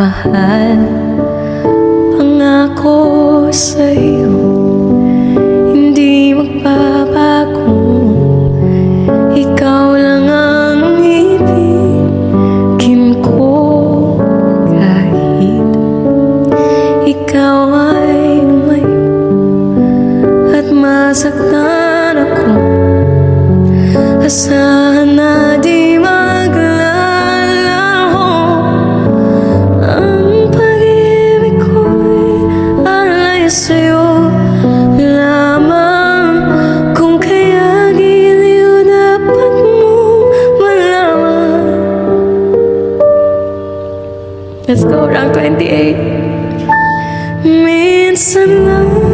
mahal. Pangako sa'yo, hindi magbabago. Ikaw lang ang ibigin ko, kahit ikaw ay lumayo at masaktan ako. Asahan na di maglalaho. Ang pag-ibig ko'y alay sa'yo lamang. Kung kaya giliw dapat mo malaman. Let's go, round 28. Minsan lang